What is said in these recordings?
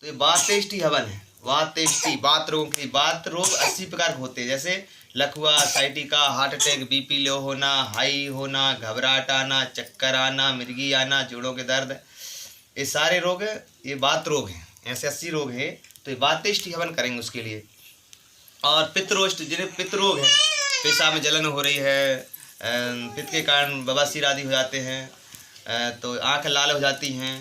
तो ये वातेष्टि हवन है। वातेष्टि बात रोगों के लिए। बात रोग 80 प्रकार के होते हैं, जैसे लकवा, sciatica, heart attack, BP low होना, हाई होना, घबराहट आना, चक्कर आना, मिर्गी आना, जोड़ों के दर्द, ये सारे रोग ये वात रोग हैं। ऐसे 80 रोग हैं, तो ये वातेष्टि हवन करेंगे उसके लिए। और पित्तरोष्ट, जिन्हें पित्त रोग है, पेशाब में जलन हो रही है, पित्त के कारण बवासीर आदि हो जाते हैं, तो आँख लाल हो जाती हैं,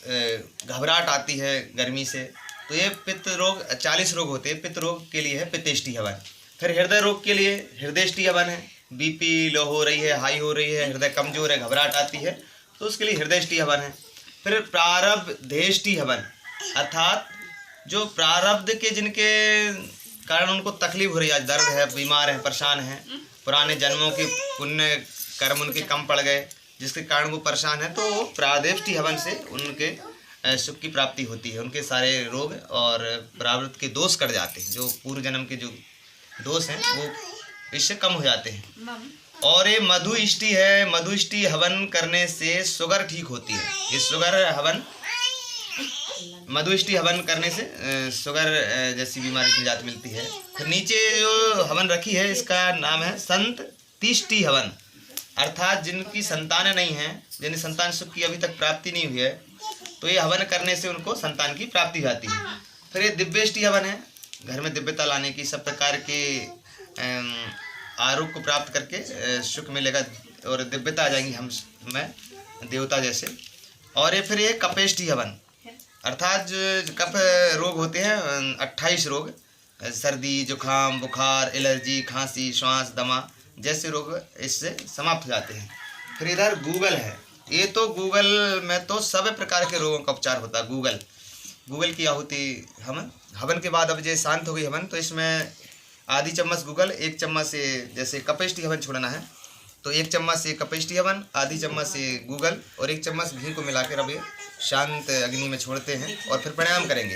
घबराहट आती है गर्मी से, तो ये पित्त रोग 40 रोग होते हैं। पित्त रोग के लिए है पित्तेष्टि हवन। फिर हृदय रोग के लिए हृदयष्टि हवन है। बीपी लो हो रही है, हाई हो रही है, हृदय कमजोर है, घबराहट आती है, तो उसके लिए हृदयष्टि हवन है। फिर प्रारब्धेष्टि हवन, अर्थात जो प्रारब्ध के जिनके कारण उनको तकलीफ हो रही है, दर्द है, बीमार है, परेशान है, पुराने जन्मों के पुण्य कर्म उनके कम पड़ गए जिसके कारण वो परेशान है, तो वो प्रारब्धेष्टि हवन से उनके सुख की प्राप्ति होती है। उनके सारे रोग और प्रारब्ध के दोष कट जाते हैं, जो पूर्व जन्म के जो दोष हैं वो इससे कम हो जाते हैं। और ये मधुइष्टि है। मधुइष्टि हवन करने से शुगर ठीक होती है। ये शुगर हवन, मधुइष्टि हवन करने से शुगर जैसी बीमारी से निजात मिलती है। फिर नीचे जो हवन रखी है इसका नाम है संततिष्टि हवन, अर्थात जिनकी संतान नहीं है, जिन्हें संतान सुख की अभी तक प्राप्ति नहीं हुई है, तो ये हवन करने से उनको संतान की प्राप्ति हो जाती है। फिर ये दिव्यष्टि हवन है, घर में दिव्यता लाने की, सब प्रकार के आरोग्य को प्राप्त करके सुख मिलेगा और दिव्यता आ जाएंगी हम में देवता जैसे। और ये फिर ये कपेष्टि हवन, अर्थात जो कफ रोग होते हैं 28 रोग, सर्दी, जुखाम, बुखार, एलर्जी, खांसी, श्वास, दमा जैसे रोग इससे समाप्त हो जाते हैं। फिर इधर गूगल है। ये तो गूगल में तो सब प्रकार के रोगों का उपचार होता है। गूगल की आहुति हवन, हवन के बाद अब जो शांत हो गई हवन, तो इसमें आधी चम्मच गूगल, 1 चम्मच से जैसे कपेष्टि हवन छोड़ना है, तो 1 चम्मच से कपेष्टि हवन, आधी चम्मच से गूगल और 1 चम्मच घी को मिलाकर अब ये शांत अग्नि में छोड़ते हैं और फिर प्राणायाम करेंगे,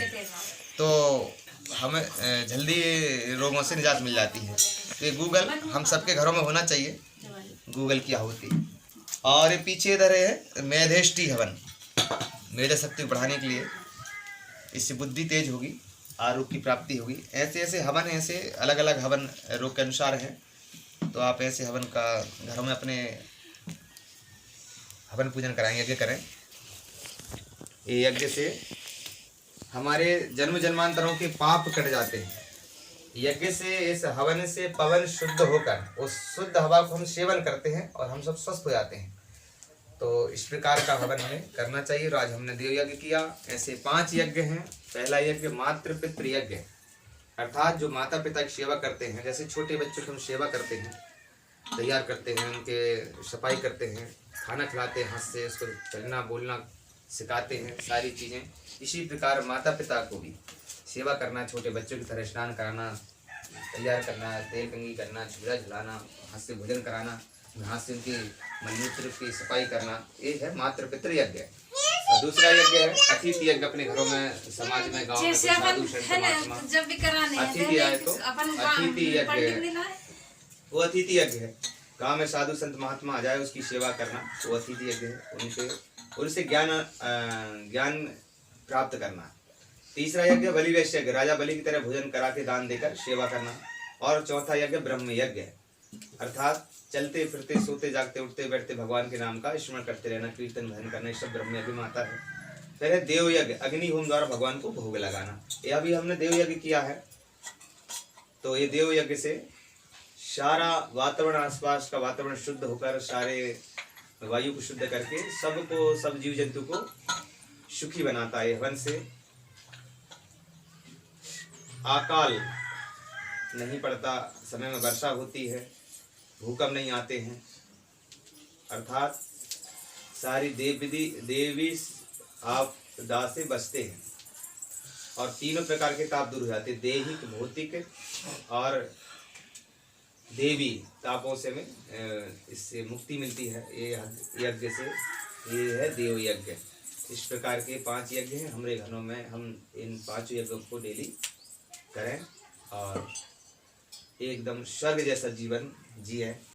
तो हमें जल्दी रोगों से निजात मिल जाती है। तो ये गूगल हम सबके घरों में होना चाहिए, गूगल की आहुति। और ये पीछे इधर है मेधेष्टि हवन, मेधा शक्ति बढ़ाने के लिए, इससे बुद्धि तेज होगी, आरोग्य की प्राप्ति होगी। ऐसे ऐसे हवन, ऐसे अलग अलग हवन रोग के अनुसार हैं, तो आप ऐसे हवन का घरों में अपने हवन पूजन कराएंगे, यज्ञ करें। ये यज्ञ से हमारे जन्म जन्मांतरों के पाप कट जाते हैं। यज्ञ से, इस हवन से पवन शुद्ध होकर उस शुद्ध हवा को हम सेवन करते हैं और हम सब स्वस्थ हो जाते हैं। तो इस प्रकार का हवन हमें करना चाहिए। और आज हमने देव यज्ञ किया। ऐसे 5 यज्ञ हैं। पहला यज्ञ मातृ पितृ यज्ञ, अर्थात जो माता पिता की सेवा करते हैं, जैसे छोटे बच्चों की हम सेवा करते हैं, तैयार करते हैं, उनके सफाई करते हैं, खाना खिलाते हैं, हाथ से उसको चलना बोलना सिखाते हैं, सारी चीज़ें। इसी प्रकार माता पिता को भी सेवा करना, छोटे बच्चों की तरह स्नान कराना, तैयार करना, तेल कंघी करना, झूला झुलाना, हाथ से भोजन कराना, हाथ से उनकी मलमूत्र की सफाई करना, ये है मातृ पितृ यज्ञ। और दूसरा यज्ञ है अतिथि यज्ञ। अपने घरों में, समाज में, गाँव में साधु संत महात्मा अतिथि आए तो अतिथि यज्ञ है, वो अतिथि यज्ञ है। गाँव में साधु संत महात्मा आ जाए, उसकी सेवा करना, वो अतिथि यज्ञ है। उनसे ज्ञान प्राप्त करना। तीसरा यज्ञ बलि वैश्य यज्ञ, राजा बलि की तरह भोजन करा के दान देकर सेवा करना। और चौथा यज्ञ ब्रह्म यज्ञ, अर्थात चलते फिरते सोते जागते उठते बैठते भगवान के नाम का स्मरण करते रहना, कीर्तन भजन करना, सब ब्रह्म यज्ञ में आता है। फिर है देव यज्ञ, अग्नि होम द्वारा भगवान को भोग लगाना। ये अभी हमने देव यज्ञ किया है। तो ये देव यज्ञ से सारा वातावरण, आसपास का वातावरण शुद्ध होकर, सारे वायु को शुद्ध करके सबको, सब जीव जंतु को सुखी बनाता है। हवन से अकाल नहीं पड़ता, समय में वर्षा होती है, भूकंप नहीं आते हैं, अर्थात सारी देवी आपदा से बचते हैं। और तीनों प्रकार के ताप दूर हो जाते हैं, दैहिक, भौतिक और देवी तापों से में इससे मुक्ति मिलती है। ये यज्ञ से, ये है देव यज्ञ। इस प्रकार के 5 यज्ञ हैं हमारे घरों में। हम इन 5 यज्ञों को डेली करें और एकदम स्वर्ग जैसा जीवन जिए।